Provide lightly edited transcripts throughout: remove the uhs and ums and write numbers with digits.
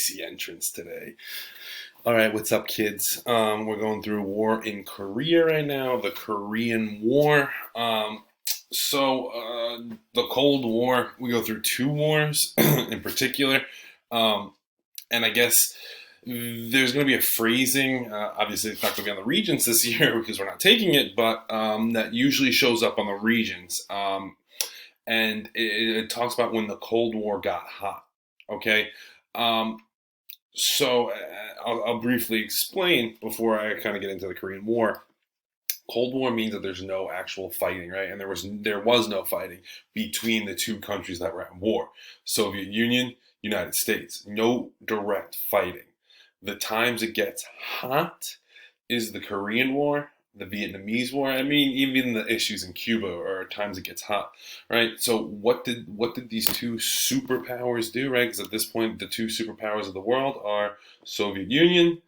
spicy entrance today. All right, what's up, kids? We're going through war in Korea right now, the Korean War. The Cold War, we go through two wars in particular. Um, and I guess there's going to be a phrasing. Obviously, it's not going to be on the regions this year because we're not taking it, but that usually shows up on the regions. And it talks about when the Cold War got hot. Okay. Um, I'll briefly explain before I kind of get into the Korean War. Cold War means that there's no actual fighting, right? And there was no fighting between the two countries that were at war: Soviet Union, United States. No direct fighting. The times it gets hot is the Korean War, the Vietnamese War. I mean, even the issues in Cuba are times it gets hot, right? So what did these two superpowers do, right? Because at this point, the two superpowers of the world are Soviet Union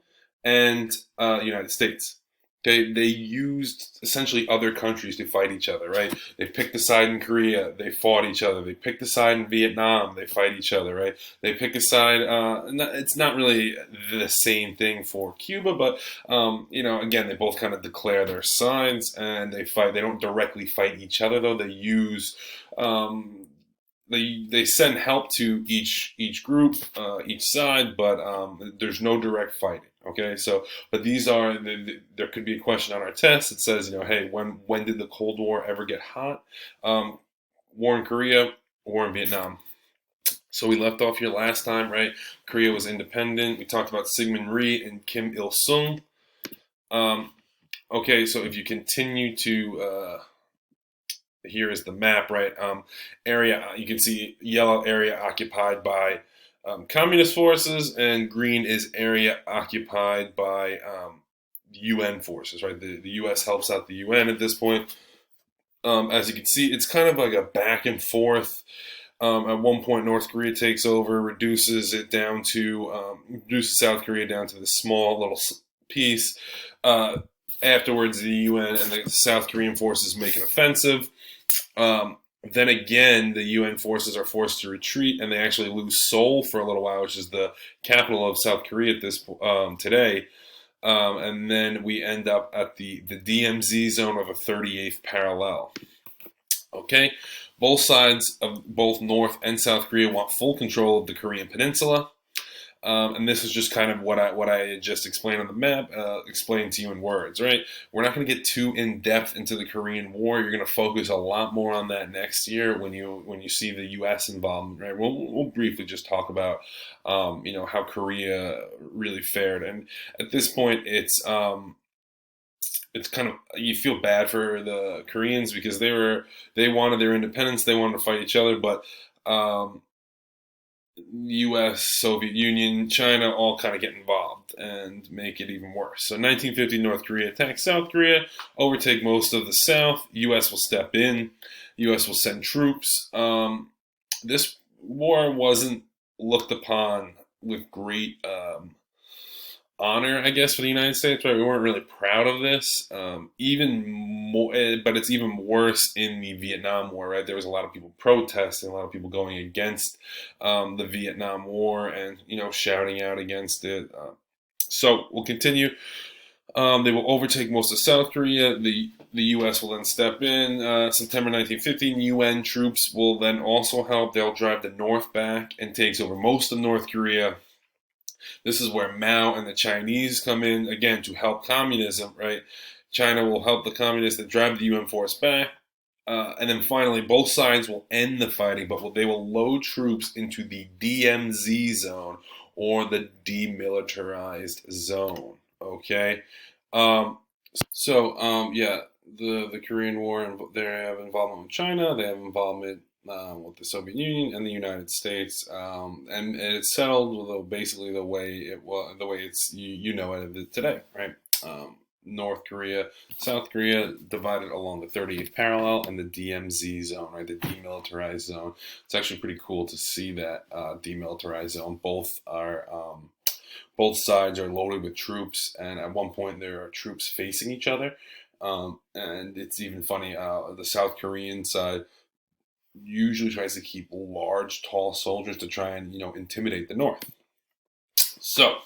and United States. They used essentially other countries to fight each other, right? They picked a side in Korea, they fought each other. They picked a side in Vietnam, they fight each other, right? They pick a side. It's not really the same thing for Cuba, but again, they both kind of declare their sides and they fight. They don't directly fight each other, though. They use they send help to each group, each side, but there's no direct fighting. Okay, so but these are there could be a question on our test that says, hey, when did the Cold War ever get hot? War in Korea, war in Vietnam. So we left off here last time, right? Korea was independent. We talked about Syngman Rhee and Kim Il Sung. Okay, so if you continue to here is the map, right? Area, you can see yellow area occupied by communist forces, and green is area occupied by UN forces, right? The U.S. helps out the UN at this point. As you can see, it's kind of like a back and forth. At one point, North Korea takes over, reduces South Korea down to this small little piece. Afterwards, the UN and the South Korean forces make an offensive. Then again, the UN forces are forced to retreat, and they actually lose Seoul for a little while, which is the capital of South Korea at this today. And then we end up at the DMZ zone of the 38th parallel. Okay, both sides of both North and South Korea want full control of the Korean Peninsula. And this is just kind of what I just explained on the map, explained to you in words, right? We're not going to get too in depth into the Korean War. You're going to focus a lot more on that next year when you see the U.S. involvement, right? We'll briefly just talk about how Korea really fared, and at this point, it's kind of, you feel bad for the Koreans because they wanted their independence, they wanted to fight each other, but U.S., Soviet Union, China all kind of get involved and make it even worse. So 1950, North Korea attacks South Korea, overtake most of the South. U.S. will step in. U.S. will send troops. This war wasn't looked upon with great honor, I guess, for the United States, right? We weren't really proud of this. Even more, but it's even worse in the Vietnam War, right? There was a lot of people protesting, a lot of people going against the Vietnam War and shouting out against it. So we'll continue. They will overtake most of South Korea. The U.S. will then step in. September 1950, UN troops will then also help. They'll drive the North back and takes over most of North Korea. This is where Mao and the Chinese come in, again, to help communism, right? China will help the communists that drive the UN force back. And then finally, both sides will end the fighting, but they will load troops into the DMZ zone, or the demilitarized zone, okay? The Korean War, they have involvement with China, they have involvement with the Soviet Union and the United States, and it's settled basically the way it's you know it today, right? North Korea, South Korea divided along the 38th parallel and the DMZ zone, right? The demilitarized zone. It's actually pretty cool to see that demilitarized zone. Both sides are loaded with troops, and at one point there are troops facing each other. And it's even funny, the South Korean side usually tries to keep large, tall soldiers to try and, intimidate the North. So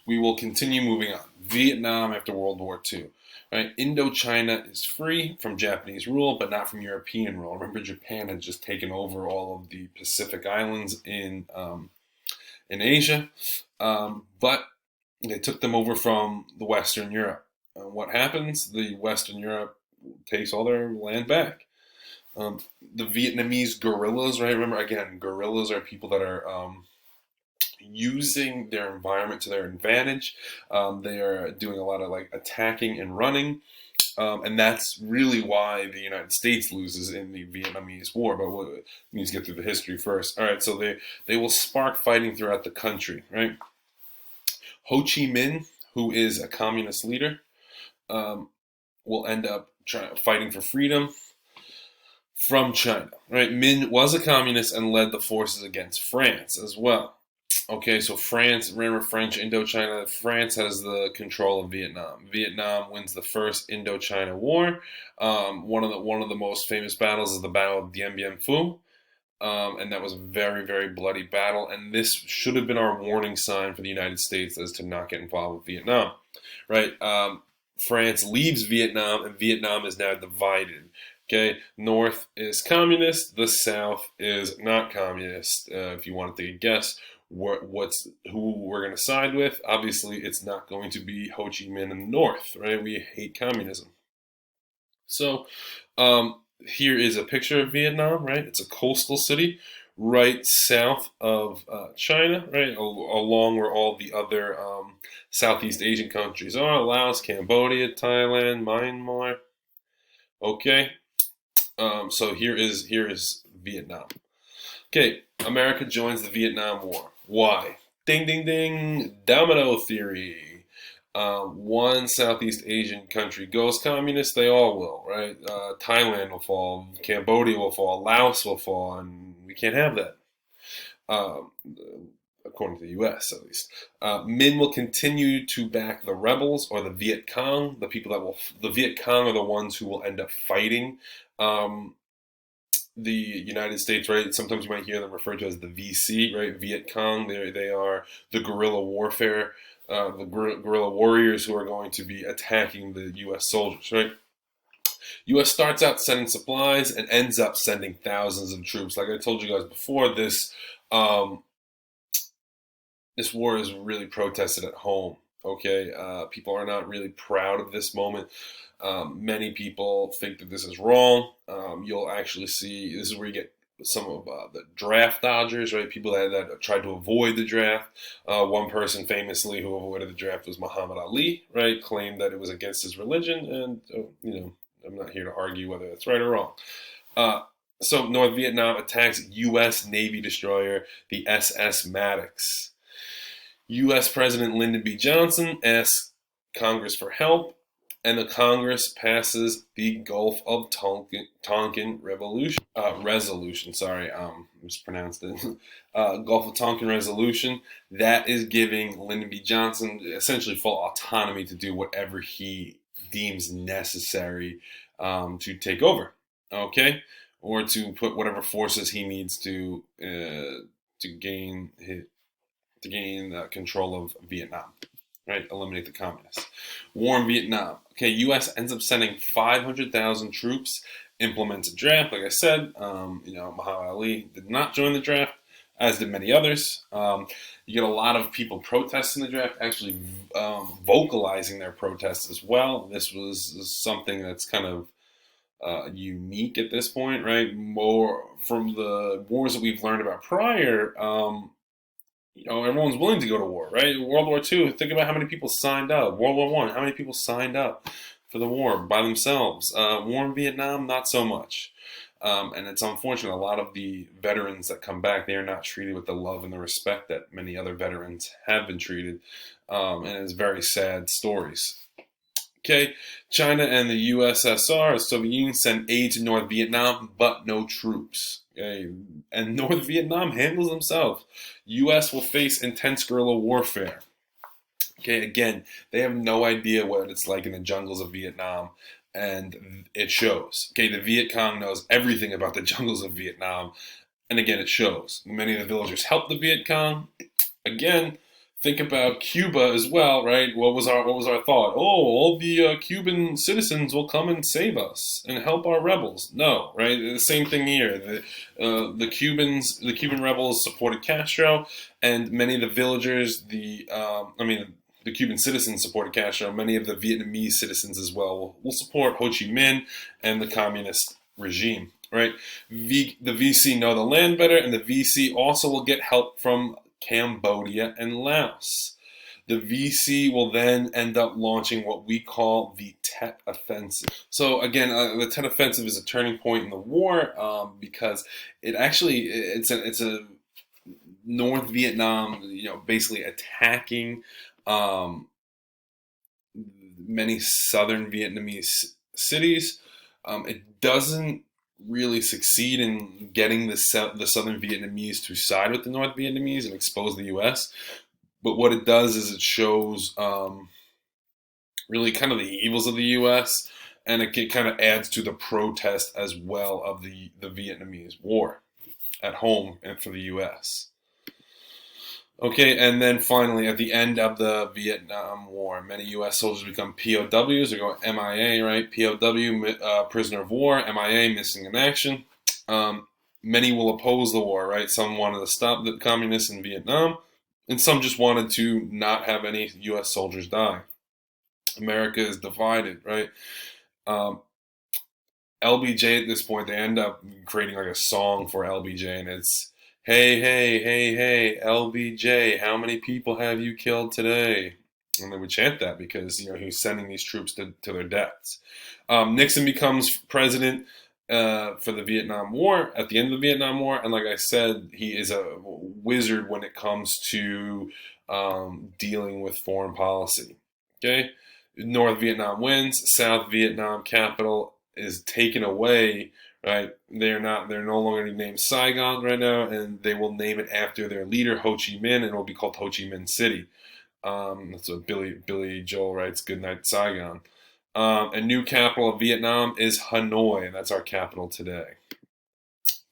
we will continue moving on. Vietnam after World War II. Right? Indochina is free from Japanese rule, but not from European rule. Remember, Japan had just taken over all of the Pacific Islands in Asia, but they took them over from the Western Europe. What happens? The Western Europe takes all their land back. The Vietnamese guerrillas, right? Remember, again, guerrillas are people that are using their environment to their advantage. They are doing a lot of like attacking and running. And that's really why the United States loses in the Vietnamese War. But we need to get through the history first. All right, so they will spark fighting throughout the country, right? Ho Chi Minh, who is a communist leader, will end up fighting for freedom from China, right? Minh was a communist and led the forces against France as well. Okay, so France, remember French Indochina, France has the control of Vietnam. Vietnam wins the first Indochina War. One of the most famous battles is the Battle of Dien Bien Phu. And that was a very, very bloody battle. And this should have been our warning sign for the United States as to not get involved with Vietnam, right? France leaves Vietnam, and Vietnam is now divided. Okay, North is communist, the South is not communist. If you wanted to guess who we're going to side with, obviously it's not going to be Ho Chi Minh in the North, right? We hate communism. So here is a picture of Vietnam, right? It's a coastal city right south of China, right? Along where all the other Southeast Asian countries are: Laos, Cambodia, Thailand, Myanmar. Okay, so here is Vietnam. Okay, America joins the Vietnam War. Why? Ding, ding, ding. Domino theory. One Southeast Asian country goes communist, they all will, right? Thailand will fall, Cambodia will fall, Laos will fall, and we can't have that. According to the U.S. at least. Minh will continue to back the rebels or the Viet Cong. The Viet Cong are the ones who will end up fighting the United States, right? Sometimes you might hear them referred to as the VC, right? Viet Cong. They are the guerrilla warfare, the guerrilla warriors who are going to be attacking the U.S. soldiers, right? U.S. starts out sending supplies and ends up sending thousands of troops. Like I told you guys before, this war is really protested at home. Okay, people are not really proud of this moment. Many people think that this is wrong. You'll actually see this is where you get some of the draft dodgers, right? People that tried to avoid the draft. One person famously who avoided the draft was Muhammad Ali, right? Claimed that it was against his religion, and I'm not here to argue whether that's right or wrong. So North Vietnam attacks U.S. Navy destroyer, the SS Maddox. U.S. President Lyndon B. Johnson asks Congress for help, and the Congress passes the Gulf of Tonkin resolution. Sorry, mispronounced it. Gulf of Tonkin resolution that is giving Lyndon B. Johnson essentially full autonomy to do whatever he deems necessary to take over. Okay, or to put whatever forces he needs to gain control of Vietnam, right? Eliminate the communists. War in Vietnam. Okay, U.S. ends up sending 500,000 troops, implements a draft. Like I said, Muhammad Ali did not join the draft, as did many others. You get a lot of people protesting the draft, actually vocalizing their protests as well. This was something that's kind of unique at this point, right? More from the wars that we've learned about prior. Everyone's willing to go to war, right? World War II, think about how many people signed up. World War I, how many people signed up for the war by themselves? War in Vietnam, not so much. And it's unfortunate. A lot of the veterans that come back, they are not treated with the love and the respect that many other veterans have been treated. And it's very sad stories. Okay, China and the USSR, the Soviet Union, send aid to North Vietnam, but no troops. Okay, and North Vietnam handles themselves. U.S. will face intense guerrilla warfare. Okay, again, they have no idea what it's like in the jungles of Vietnam, and it shows. Okay, the Viet Cong knows everything about the jungles of Vietnam, and again, it shows. Many of the villagers help the Viet Cong. Again, Think about Cuba as well, right? What was our thought? Oh, all the Cuban citizens will come and save us and help our rebels. No, right? The same thing here. The Cuban rebels supported Castro, and many of the villagers, the Cuban citizens supported Castro. Many of the Vietnamese citizens as well will support Ho Chi Minh and the communist regime, right? The VC know the land better, and the VC also will get help from Cambodia and Laos. The VC will then end up launching what we call the Tet Offensive. So again, the Tet Offensive is a turning point in the war because it's a North Vietnam, basically attacking um, many southern Vietnamese cities. It doesn't really succeed in getting the southern Vietnamese to side with the North Vietnamese and expose the U.S. But what it does is it shows really kind of the evils of the U.S. and it kind of adds to the protest as well of the Vietnamese war at home and for the U.S. Okay, and then finally, at the end of the Vietnam War, many U.S. soldiers become POWs or go MIA, right? POW, prisoner of war, MIA, missing in action. Many will oppose the war, right? Some wanted to stop the communists in Vietnam, and some just wanted to not have any U.S. soldiers die. America is divided, right? LBJ at this point, they end up creating like a song for LBJ, and it's hey, hey, hey, hey, LBJ, how many people have you killed today? And they would chant that because he was sending these troops to their deaths. Nixon becomes president for the Vietnam War at the end of the Vietnam War, and like I said, he is a wizard when it comes to dealing with foreign policy. Okay, North Vietnam wins. South Vietnam capital is taken away. Right, they're no longer named Saigon right now, and they will name it after their leader Ho Chi Minh, and it will be called Ho Chi Minh City. That's what Billy Joel writes. Good night, Saigon. A new capital of Vietnam is Hanoi, and that's our capital today.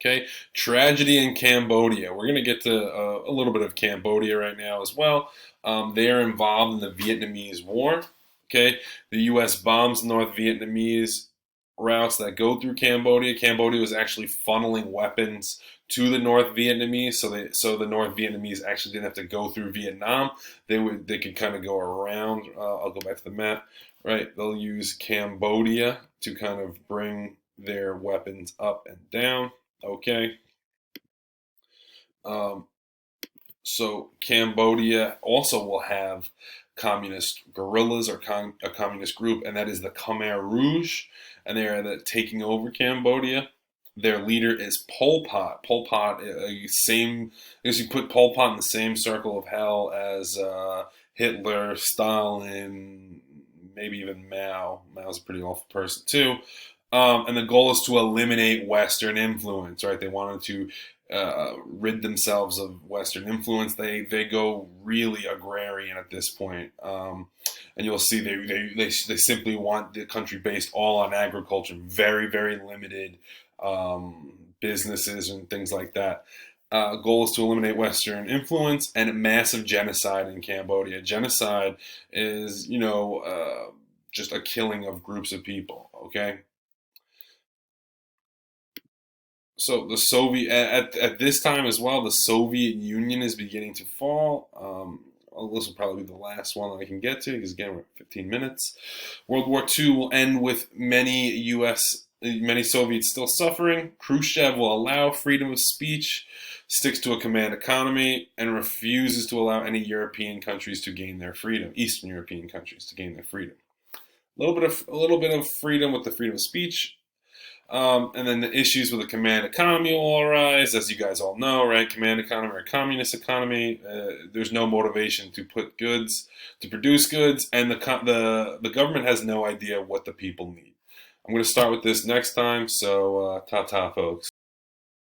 Okay, tragedy in Cambodia. We're going to get to a little bit of Cambodia right now as well. They are involved in the Vietnamese War. Okay, the U.S. bombs the North Vietnamese routes that go through Cambodia. Cambodia was actually funneling weapons to the North Vietnamese, so the North Vietnamese actually didn't have to go through Vietnam. They could kind of go around. I'll go back to the map. Right, they'll use Cambodia to kind of bring their weapons up and down. Okay. So Cambodia also will have communist guerrillas or a communist group, and that is the Khmer Rouge, and they are taking over Cambodia. Their leader is Pol Pot. Pol Pot, I guess you put Pol Pot in the same circle of hell as Hitler, Stalin, maybe even Mao. Mao's a pretty awful person too. And the goal is to eliminate Western influence, right? They wanted to rid themselves of Western influence. They go really agrarian at this point, and you'll see they simply want the country based all on agriculture, very very limited businesses and things like that. Goal is to eliminate Western influence and massive genocide in Cambodia. Genocide is just a killing of groups of people. Okay. So the Soviet at this time as well, the Soviet Union is beginning to fall. This will probably be the last one that I can get to because again we're at 15 minutes. World War II will end with many Soviets still suffering. Khrushchev will allow freedom of speech, sticks to a command economy, and refuses to allow any European countries to gain their freedom. Eastern European countries to gain their freedom. A little bit of freedom with the freedom of speech. And then the issues with the command economy will arise, as you guys all know, right? Command economy or communist economy. There's no motivation to produce goods, and the government has no idea what the people need. I'm going to start with this next time, so ta-ta, folks.